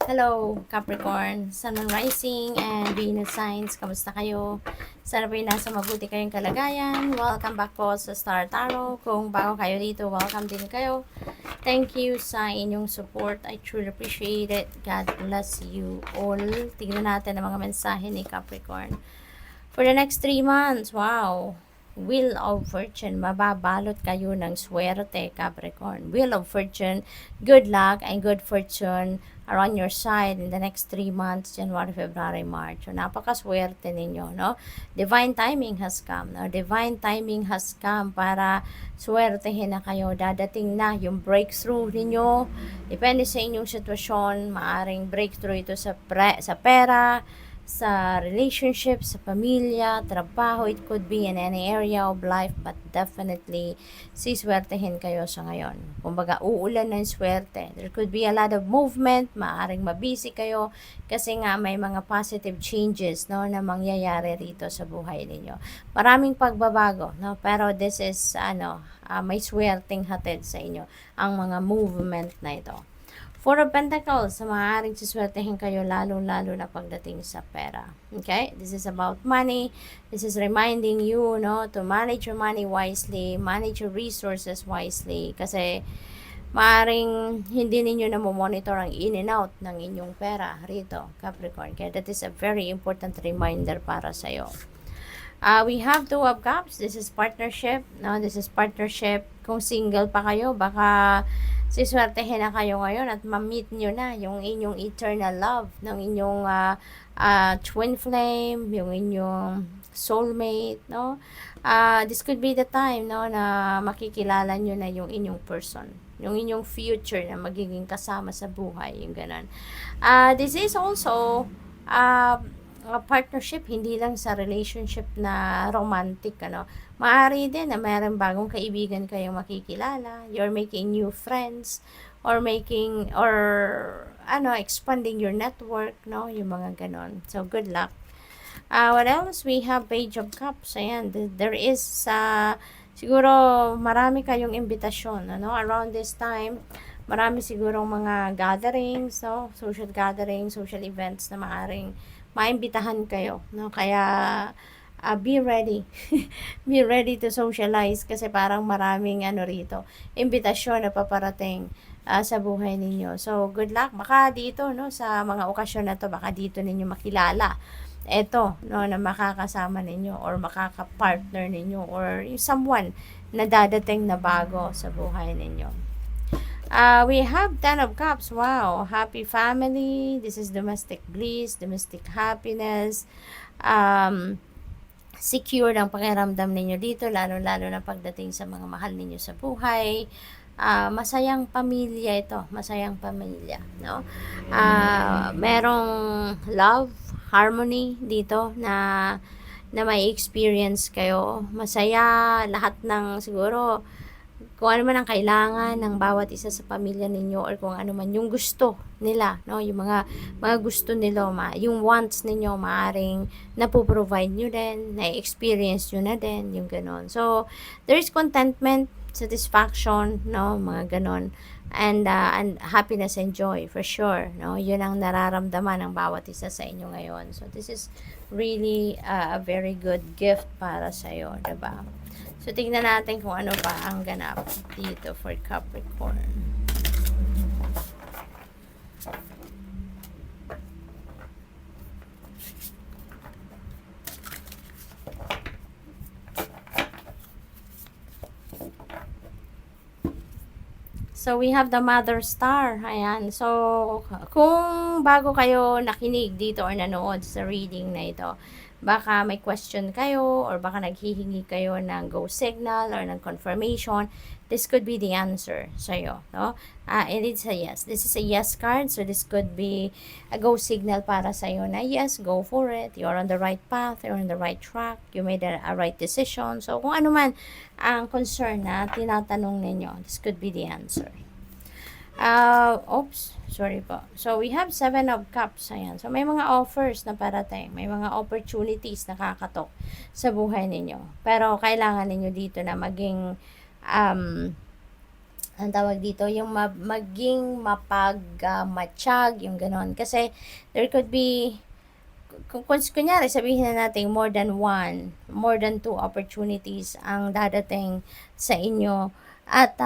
Hello, Capricorn, Sun, Moon, Rising, and Venus signs. Kamusta kayo? Sana po nasa mabuti kayong kalagayan. Welcome back po sa Star Tarot. Kung bago kayo dito, welcome din kayo. Thank you sa inyong support. I truly appreciate it. God bless you all. Tignan natin ang mga mensahe ni Capricorn. For the next 3 months, wow. Wheel of Fortune, mababalot kayo ng swerte, Capricorn. Wheel of Fortune, good luck and good fortune are on your side in the next 3 months, January, February, March. So, napakaswerte ninyo, no? Divine timing has come, no? Divine timing has come para swertehin na kayo. Dadating na yung breakthrough ninyo. Depende sa inyong sitwasyon, maaring breakthrough ito sa pera, sa relationship, sa pamilya, trabaho. It could be in any area of life, but definitely siswertehin kayo sa ngayon. Kumbaga, uulan ng swerte. There could be a lot of movement, maaring mabisi kayo kasi nga may mga positive changes, no, na mangyayari rito sa buhay ninyo. Maraming pagbabago, no, pero this is may swerteng hatid sa inyo ang mga movement na ito. Four of Pentacles, sa maaaring siswertehin kayo lalo-lalo na pagdating sa pera. Okay? This is about money. This is reminding you, no, to manage your money wisely, manage your resources wisely. Kasi maaaring hindi ninyo na monitor ang in and out ng inyong pera rito, Capricorn. Kaya that is a very important reminder para sa'yo. We have Two of Cups. This is partnership. No, this is partnership. Kung single pa kayo, baka siswertehin na kayo ngayon at ma-meet nyo na yung inyong eternal love ng inyong twin flame, yung inyong soulmate, no? This could be the time, no, na makikilala nyo na yung inyong person, yung inyong future na magiging kasama sa buhay, yung ganun. This is also partnership, hindi lang sa relationship na romantic, ano. Maaari din na mayroong bagong kaibigan kayong makikilala, you're making new friends, or expanding your network, no, yung mga ganon. So, good luck. What else? We have Page of Cups. Ayan, there is siguro marami kayong imbitasyon, ano, around this time. Marami sigurong mga gatherings, no, social gatherings, social events na maaring maimbitahan kayo, no? Kaya be ready. Be ready to socialize kasi parang maraming rito, imbitasyon na paparating sa buhay ninyo. So, good luck. Baka dito, no, sa mga okasyon na to, baka dito ninyo makilala eto, no, na makakasama ninyo or makaka-partner ninyo or someone na dadating na bago sa buhay ninyo. We have Ten of Cups. Wow. Happy family. This is domestic bliss, domestic happiness. Secure ang pakiramdam ninyo dito, lalo-lalo na pagdating sa mga mahal ninyo sa buhay. Masayang pamilya ito. Masayang pamilya, no? Merong love, harmony dito na may experience kayo. Masaya lahat ng siguro kung ano man ang kailangan ng bawat isa sa pamilya ninyo or kung ano man yung gusto nila, no, yung mga gusto nila, yung wants ninyo, maaring napoprovide nyo din, na-experience nyo na din, yung ganon. So, there is contentment, satisfaction, no, mga ganon, and happiness and joy, for sure, no, yun ang nararamdaman ng bawat isa sa inyo ngayon. So, this is really a very good gift para sa'yo, diba? So, tingnan natin kung ano pa ang ganap dito for Capricorn. So, we have the Mother Star. Ayan. So, kung bago kayo nakinig dito or nanood sa reading na ito, baka may question kayo or baka naghihingi kayo ng go signal or ng confirmation, this could be the answer sa'yo, no? It is a yes. This is a yes card, so this could be a go signal para sa'yo na yes, go for it. You're on the right path, you're on the right track, you made a right decision. So, kung ano man ang concern na tinatanong ninyo, this could be the answer. Sorry po. So, we have 7 of Cups. Ayan. So, may mga offers na parating. May mga opportunities na kakatok sa buhay ninyo. Pero, kailangan ninyo dito na maging ang tawag dito, yung maging mapagmatsyag, yung ganon. Kasi, there could be, kung kunyari, sabihin na natin more than one, more than two opportunities ang dadating sa inyo. At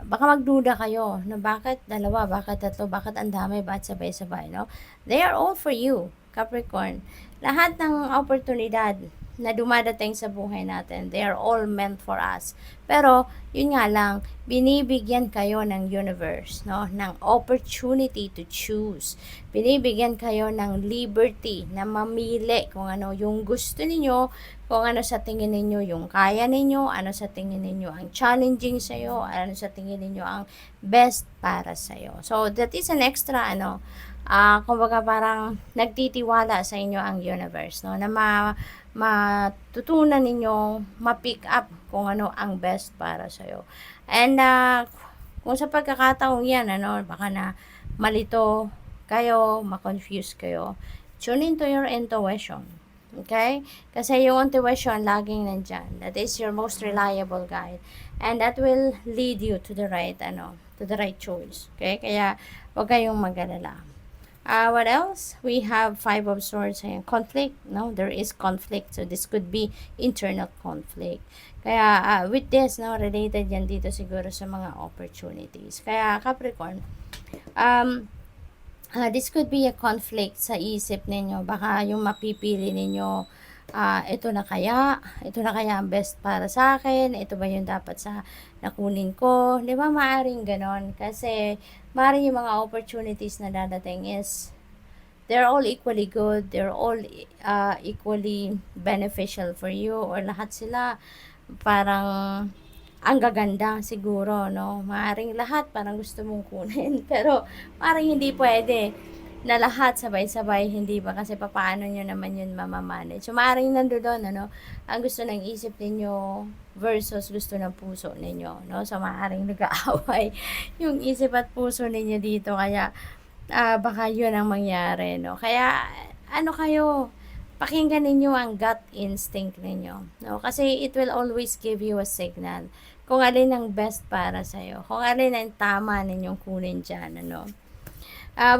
baka magduda kayo na bakit dalawa, bakit tatlo, bakit ang dami, bakit sabay-sabay, no? They are all for you, Capricorn. Lahat ng oportunidad na dumadating sa buhay natin, they are all meant for us. Pero, yun nga lang, binibigyan kayo ng universe, no? Ng opportunity to choose. Binibigyan kayo ng liberty na mamili kung ano yung gusto ninyo, kung ano sa tingin ninyo yung kaya ninyo, ano sa tingin ninyo ang challenging sa'yo, ano sa tingin ninyo ang best para sa'yo. So, that is an extra, kumbaga parang nagtitiwala sa inyo ang universe, no? Na matutunan ninyo ma-pick up kung ano ang best para sa'yo. And, kung sa pagkakataong yan, baka na malito kayo, ma-confuse kayo, tune into your intuition. Okay? Kasi yung intuition laging nandyan. That is your most reliable guide. And that will lead you to the right, to the right choice. Okay? Kaya, huwag kayong mag-alala. What else? We have Five of Swords and conflict. No, there is conflict. So, this could be internal conflict. Kaya, with this, no, related yan dito siguro sa mga opportunities. Kaya, Capricorn, this could be a conflict sa isip ninyo. Baka yung mapipili ninyo, ito na kaya ang best para sa akin, ito ba yung dapat sa nakunin ko, di ba? Maaring ganon. Kasi, maaring yung mga opportunities na dadating is, they're all equally good, they're all equally beneficial for you, or lahat sila parang ang gaganda siguro, no? Maaring lahat parang gusto mong kunin, pero maaring hindi pwede na lahat sabay-sabay, hindi ba? Kasi papaano nyo naman yun mamamanage. So, maaring nandoon, ang gusto ng isip ninyo versus gusto ng puso ninyo, no? So, maaring nag-aaway yung isip at puso ninyo dito, kaya baka yun ang mangyari, no? Kaya, kayo, pakinggan ninyo ang gut instinct ninyo, no? Kasi it will always give you a signal kung alin ang best para sa'yo, kung alin ang tama ninyong kunin dyan,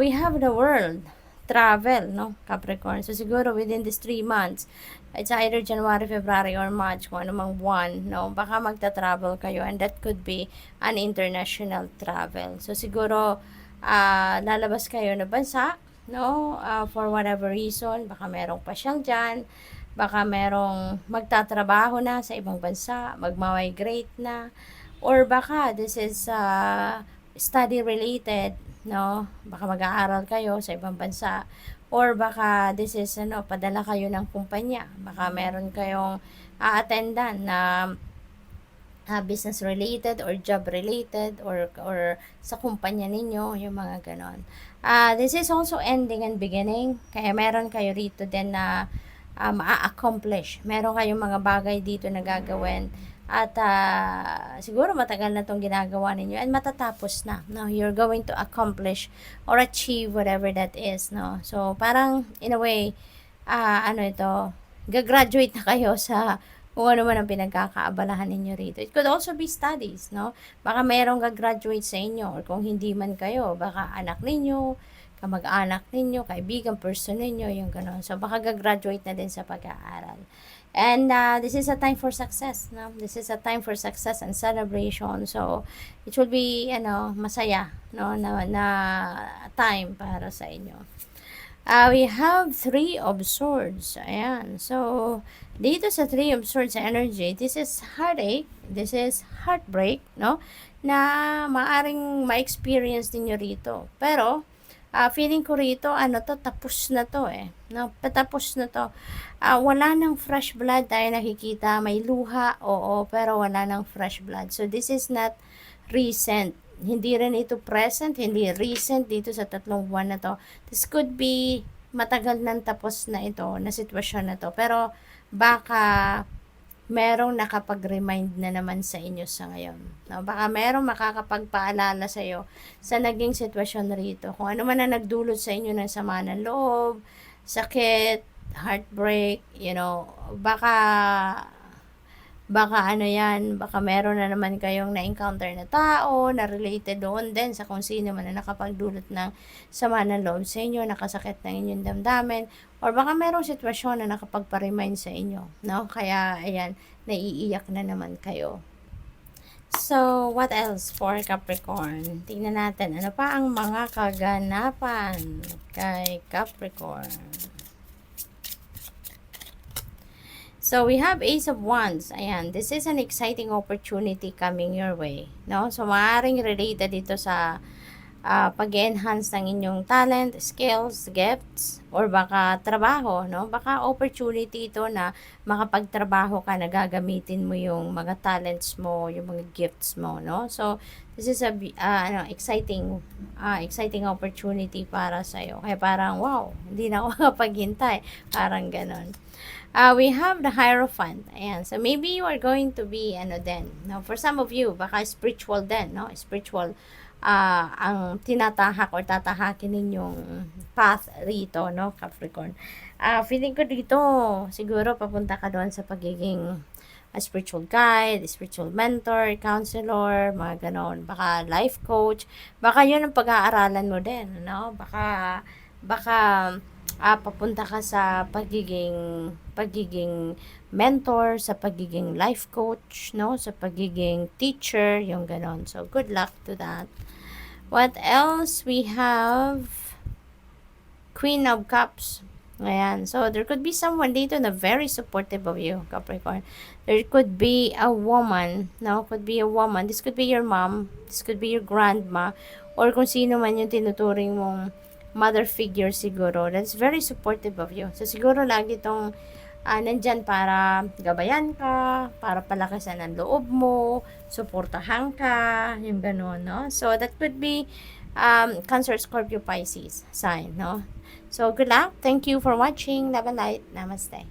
we have the world, travel, no, Capricorn. So, siguro within these 3 months, it's either January, February, or March, kung anumang buwan, no, baka magta-travel kayo, and that could be an international travel. So, siguro, lalabas kayo na bansa, no, for whatever reason, baka merong pasyal dyan, baka merong magtatrabaho na sa ibang bansa, magma-migrate na, or baka this is study related, no, baka mag-aaral kayo sa ibang bansa, or baka this is padala kayo ng kumpanya, baka meron kayong a-attendan na business related or job related or sa kumpanya ninyo, yung mga ganon. This is also ending and beginning, kaya meron kayo rito din na ma-accomplish. Meron kayong mga bagay dito na gagawin at siguro matagal na itong ginagawa ninyo and matatapos na, no? You're going to accomplish or achieve whatever that is, no? So, parang in a way, gagraduate na kayo sa kung ano man ang pinagkakaabalahan ninyo rito. It could also be studies, no? Baka mayroong gagraduate sa inyo, or kung hindi man kayo, baka anak ninyo, kamag-anak ninyo, kaibigan, person ninyo, yung gano'n. So, baka gagraduate na din sa pag-aaral. And this is a time for success, no? This is a time for success and celebration. So, it will be, masaya, no? Na time para sa inyo. We have Three of Swords. Ayan. So, dito sa Three of Swords energy, this is heartache, this is heartbreak, no? Na maaring ma-experience ninyo rito. Pero, feeling ko rito, tapos na to eh. No? Patapos na to. Wala nang fresh blood tayo nakikita. May luha, oo, pero wala nang fresh blood. So, this is not recent. Hindi rin ito present, hindi recent dito sa 3 buwan na to. This could be matagal nang tapos na ito, na sitwasyon na to. Pero, baka merong nakapag-remind na naman sa inyo sa ngayon. No? Baka merong makakapagpaalala sa iyo sa naging sitwasyon rito. Kung ano man na nagdulot sa inyo ng sama ng loob, sakit, heartbreak, baka baka ano yan, baka meron na naman kayong na-encounter na tao na related doon din sa kung sino man na nakapagdulot ng sama ng loob sa inyo, nakasakit ng inyong damdamin, or baka merong sitwasyon na nakapagpa-remind sa inyo, no? Kaya, ayan, naiiyak na naman kayo. So, what else for Capricorn? Tingnan natin, ano pa ang mga kaganapan kay Capricorn? So, we have Ace of Wands. Ayan, this is an exciting opportunity coming your way. No? So, maaaring related dito sa pag-enhance ng inyong talent, skills, gifts, or baka trabaho, no? Baka opportunity ito na makapagtrabaho ka na gagamitin mo yung mga talents mo, yung mga gifts mo, no? So, this is a exciting opportunity para sa iyo. Kaya parang, wow, hindi na ako makapaghintay. Parang ganon. We have the Hierophant. Ayan. So, maybe you are going to be, no? For some of you, baka spiritual din, no? Spiritual, ang tinatahak or tatahakin ninyong path rito, no? Capricorn. Feeling ko dito, siguro papunta ka doon sa pagiging spiritual guide, spiritual mentor, counselor, mga ganon. Baka life coach. Baka yun ang pag-aaralan mo din, no? Baka papunta ka sa pagiging mentor, sa pagiging life coach, no? Sa pagiging teacher, yung ganon. So, good luck to that. What else? We have Queen of Cups. Ayan. So, there could be someone dito na very supportive of you, Capricorn. There could be a woman, no? Could be a woman. This could be your mom. This could be your grandma. Or kung sino man yung tinuturing mong mother figure siguro. That's very supportive of you. So, siguro lagi itong nandyan para gabayan ka, para palakasan ang loob mo, suportahan ka, yung gano'n, no? So, that could be Cancer, Scorpio, Pisces sign, no? So, good luck. Thank you for watching. Love and light. Namaste.